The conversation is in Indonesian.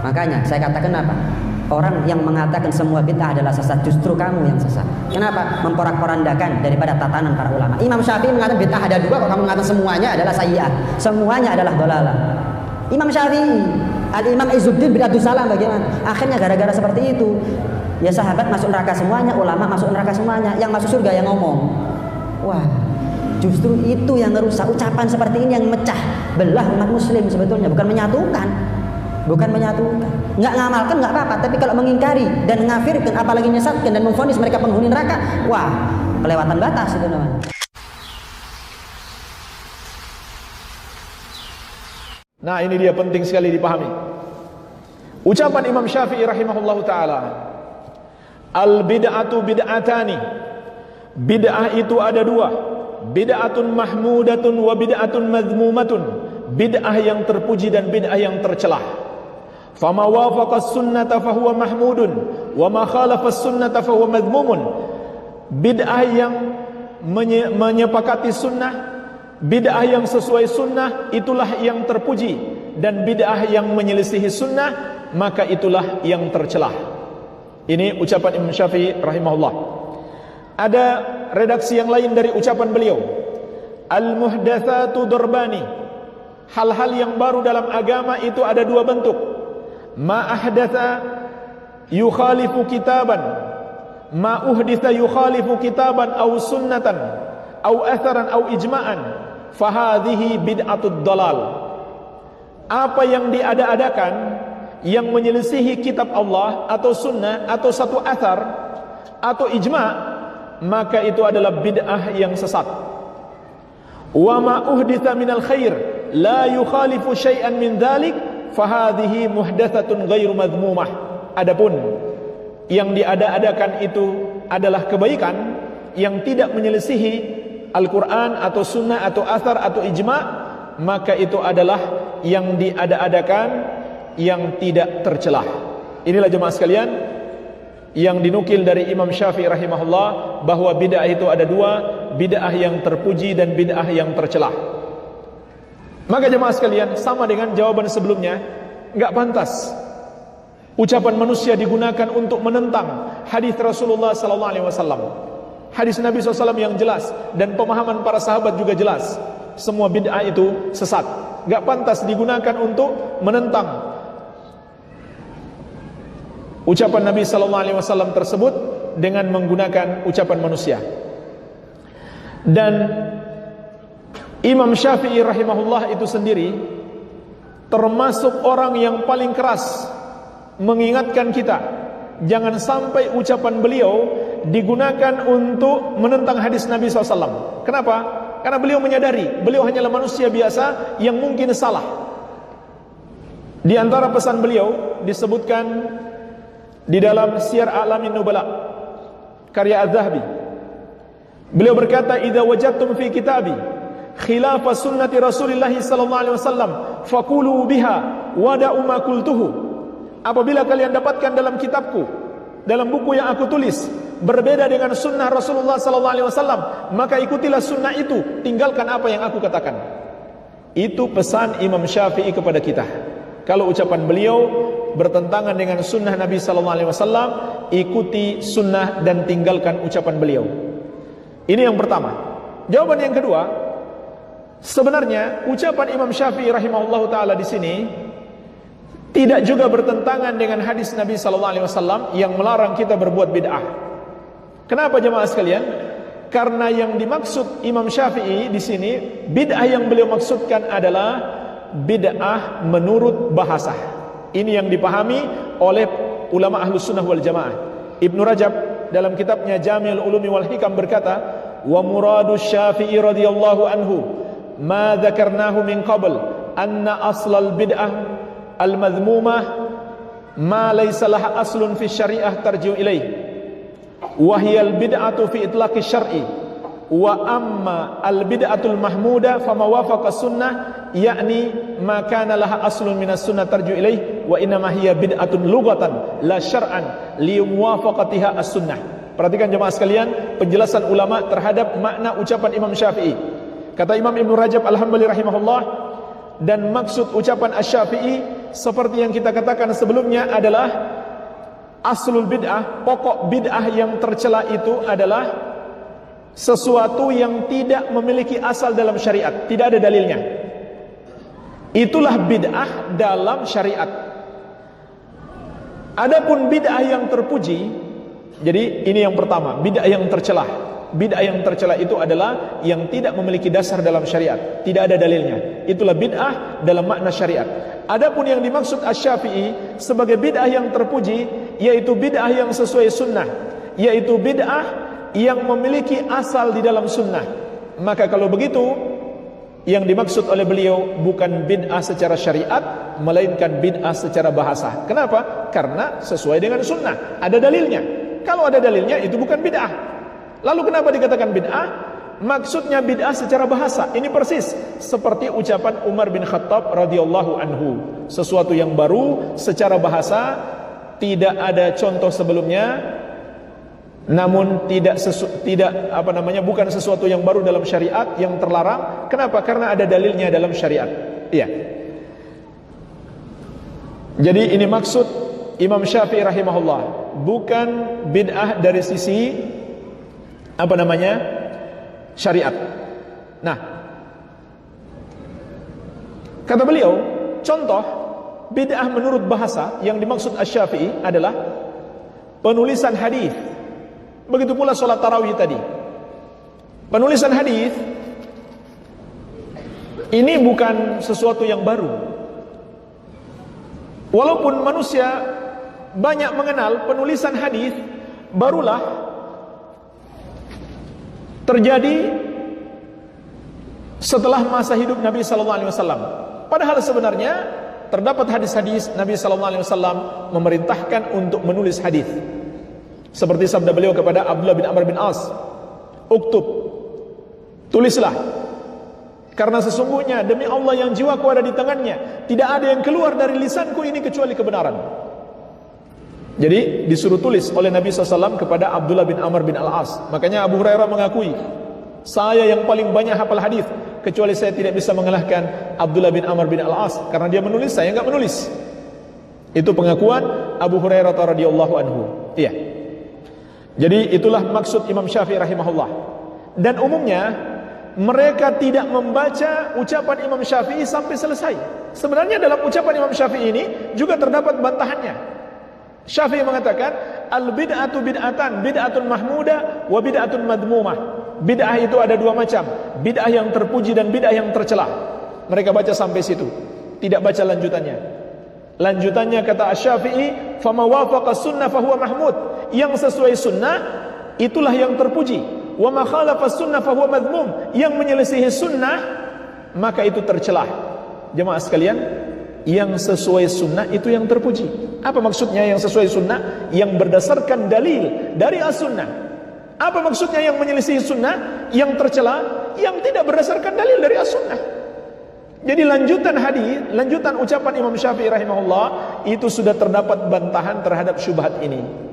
Makanya saya katakan apa? Orang yang mengatakan semua bid'ah adalah sesat, justru kamu yang sesat. Kenapa? Memporak-porandakan daripada tatanan para ulama. Imam Syafi'i mengatakan bid'ah ada dua, kok kamu mengatakan semuanya adalah sayyi'ah, semuanya adalah dolalah. Imam Syafi'i, Al-Imam Izzuddin bin Abdus Salam bagaimana? Akhirnya gara-gara seperti itu, ya sahabat masuk neraka semuanya, ulama masuk neraka semuanya, yang masuk surga yang ngomong. Wah, justru itu yang merusak. Ucapan seperti ini yang mecah belah umat muslim sebetulnya, bukan menyatukan. Bukan menyatukan. Nggak ngamalkan nggak apa-apa, tapi kalau mengingkari dan mengkafirkan, apalagi menyesatkan dan memvonis mereka penghuni neraka, wah, kelewatan batas itu namanya. Nah, ini dia penting sekali dipahami. Ucapan Imam Syafi'i rahimahullahu taala, al bid'atu bid'atani. Bid'ah itu ada dua. Bid'atun mahmudatun wa bid'atun madhmumatun. Bid'ah yang terpuji dan bid'ah yang tercelah. Fama wafaqas sunnata fahuwa mahmudun wa ma khalafas sunnata fahuwa madhmumun. Bid'ah yang menyepakati sunnah, bid'ah yang sesuai sunnah, itulah yang terpuji, dan bid'ah yang menyelisihi sunnah, maka itulah yang tercelah. Ini ucapan Imam Syafi'i rahimahullah. Ada redaksi yang lain dari ucapan beliau, al-muhdatsatu darbani. Hal-hal yang baru dalam agama itu ada dua bentuk. Ma ahdatha yukhalifu kitaban, ma uhditha yukhalifu kitaban aw sunnatan aw atharan aw ijma'an, fahadhihi bid'atud dalal. Apa yang diada-adakan yang menyelisihi kitab Allah atau sunnah atau satu athar atau ijma', maka itu adalah bid'ah yang sesat. Wa ma uhditha minal khair la yukhalifu syai'an min dhalik, fahadhihi muhdatsatun ghairu madhmumah. Adapun yang diada-adakan itu adalah kebaikan yang tidak menyelisihi Al-Quran atau sunnah atau athar atau ijma', maka itu adalah yang diada-adakan yang tidak tercelah. Inilah jemaah sekalian yang dinukil dari Imam Syafi'i rahimahullah, bahwa bid'ah itu ada dua, bid'ah yang terpuji dan bid'ah yang tercelah. Maka jemaah sekalian, sama dengan jawaban sebelumnya, enggak pantas ucapan manusia digunakan untuk menentang hadis Rasulullah sallallahu alaihi wasallam. Hadis Nabi SAW yang jelas dan pemahaman para sahabat juga jelas. Semua bid'ah itu sesat. Enggak pantas digunakan untuk menentang ucapan Nabi sallallahu alaihi wasallam tersebut dengan menggunakan ucapan manusia. Dan Imam Syafi'i rahimahullah itu sendiri termasuk orang yang paling keras mengingatkan kita, jangan sampai ucapan beliau digunakan untuk menentang hadis Nabi SAW. Kenapa? Karena beliau menyadari beliau hanyalah manusia biasa yang mungkin salah. Di antara pesan beliau disebutkan di dalam Syiar A'lamin Nubala karya Az-Zahabi. Beliau berkata, "Idza wajadtum fi kitabi khilafa sunnati Rasulillah sallallahu alaihi wasallam faqulu biha wa da'u ma qultuhu." Apabila kalian dapatkan dalam kitabku, dalam buku yang aku tulis, berbeda dengan sunnah Rasulullah sallallahu alaihi wasallam, maka ikutilah sunnah itu, tinggalkan apa yang aku katakan. Itu pesan Imam Syafi'i kepada kita. Kalau ucapan beliau bertentangan dengan sunnah Nabi sallallahu alaihi wasallam, ikuti sunnah dan tinggalkan ucapan beliau. Ini yang pertama. Jawaban yang kedua, sebenarnya ucapan Imam Syafi'i rahimahullahu taala di sini tidak juga bertentangan dengan hadis Nabi sallallahu alaihi wasallam yang melarang kita berbuat bid'ah. Kenapa jemaah sekalian? Karena yang dimaksud Imam Syafi'i di sini, bid'ah yang beliau maksudkan adalah bid'ah menurut bahasa. Ini yang dipahami oleh ulama Ahlus Sunnah wal Jamaah. Ibnu Rajab dalam kitabnya Jami'ul Ulumi wal Hikam berkata, "Wa muradu Syafi'i radhiyallahu anhu ma dzakarnahu min qabl anna aslal bid'ah al-madhmumah ma laysa laha aslun fi syariah tarji'u ilaih wa hiya al-bid'atu fi itlaqi syar'i wa amma al-bid'atul mahmuda fama wafaqa sunnah yakni ma kana laha aslun minas sunnah tarji'u ilaih wa inma hiya bid'atun lughatan la syar'an li muwafaqatiha as-sunnah." Perhatikan jemaah sekalian penjelasan ulama terhadap makna ucapan Imam Syafi'i. Kata Imam Ibnu Rajab Al-Hambali rahimahullah, dan maksud ucapan Asy-Syafi'i seperti yang kita katakan sebelumnya adalah aslul bid'ah, pokok bid'ah yang tercela itu adalah sesuatu yang tidak memiliki asal dalam syariat, tidak ada dalilnya. Itulah bid'ah dalam syariat. Adapun bid'ah yang terpuji, jadi ini yang pertama, bid'ah yang tercela. Bid'ah yang tercela itu adalah yang tidak memiliki dasar dalam syariat, tidak ada dalilnya. Itulah bid'ah dalam makna syariat. Adapun yang dimaksud Asy-Syafi'i sebagai bid'ah yang terpuji, yaitu bid'ah yang sesuai sunnah, yaitu bid'ah yang memiliki asal di dalam sunnah. Maka kalau begitu, yang dimaksud oleh beliau bukan bid'ah secara syariat, melainkan bid'ah secara bahasa. Kenapa? Karena sesuai dengan sunnah, ada dalilnya. Kalau ada dalilnya, itu bukan bid'ah. Lalu kenapa dikatakan bid'ah? Maksudnya bid'ah secara bahasa. Ini persis seperti ucapan Umar bin Khattab radhiyallahu anhu. Sesuatu yang baru secara bahasa, tidak ada contoh sebelumnya, namun bukan sesuatu yang baru dalam syariat yang terlarang. Kenapa? Karena ada dalilnya dalam syariat. Iya. Jadi ini maksud Imam Syafi'i rahimahullah, bukan bid'ah dari sisi syariat. Nah, kata beliau, contoh bid'ah menurut bahasa yang dimaksud Asy-Syafi'i adalah penulisan hadis. Begitu pula sholat tarawih tadi. Penulisan hadis ini bukan sesuatu yang baru. Walaupun manusia banyak mengenal penulisan hadis, barulah terjadi setelah masa hidup Nabi sallallahu alaihi wasallam. Padahal sebenarnya terdapat hadis-hadis Nabi sallallahu alaihi wasallam memerintahkan untuk menulis hadis. Seperti sabda beliau kepada Abdullah bin Amr bin As, "Uktub, tulislah. Karena sesungguhnya demi Allah yang jiwaku ada di tangannya, tidak ada yang keluar dari lisanku ini kecuali kebenaran." Jadi disuruh tulis oleh Nabi SAW kepada Abdullah bin Amr bin Al-As. Makanya Abu Hurairah mengakui, saya yang paling banyak hafal hadis, kecuali saya tidak bisa mengalahkan Abdullah bin Amr bin Al-As, karena dia menulis, saya enggak menulis. Itu pengakuan Abu Hurairah radhiyallahu anhu. Iya. Jadi itulah maksud Imam Syafi'i rahimahullah. Dan umumnya mereka tidak membaca ucapan Imam Syafi'i sampai selesai. Sebenarnya dalam ucapan Imam Syafi'i ini juga terdapat bantahannya. Syafi'i mengatakan, al-bid'atu bid'atan, bid'atun mahmudah wa bid'atun madmumah. Bid'ah itu ada dua macam, bid'ah yang terpuji dan bid'ah yang tercela. Mereka baca sampai situ, tidak baca lanjutannya. Lanjutannya kata Asy-Syafi'i, fama wafaqa sunnah fahuwa mahmud. Yang sesuai sunnah itulah yang terpuji. Wa ma khalafa sunnah fahuwa madmum. Yang menyelisihi sunnah maka itu tercela. Jemaah sekalian, yang sesuai sunnah itu yang terpuji. Apa maksudnya yang sesuai sunnah? Yang berdasarkan dalil dari as-sunnah. Apa maksudnya yang menyelisih sunnah? Yang tercela, yang tidak berdasarkan dalil dari as-sunnah. Jadi lanjutan hadis, lanjutan ucapan Imam Syafi'i rahimahullah, itu sudah terdapat bantahan terhadap syubhat ini.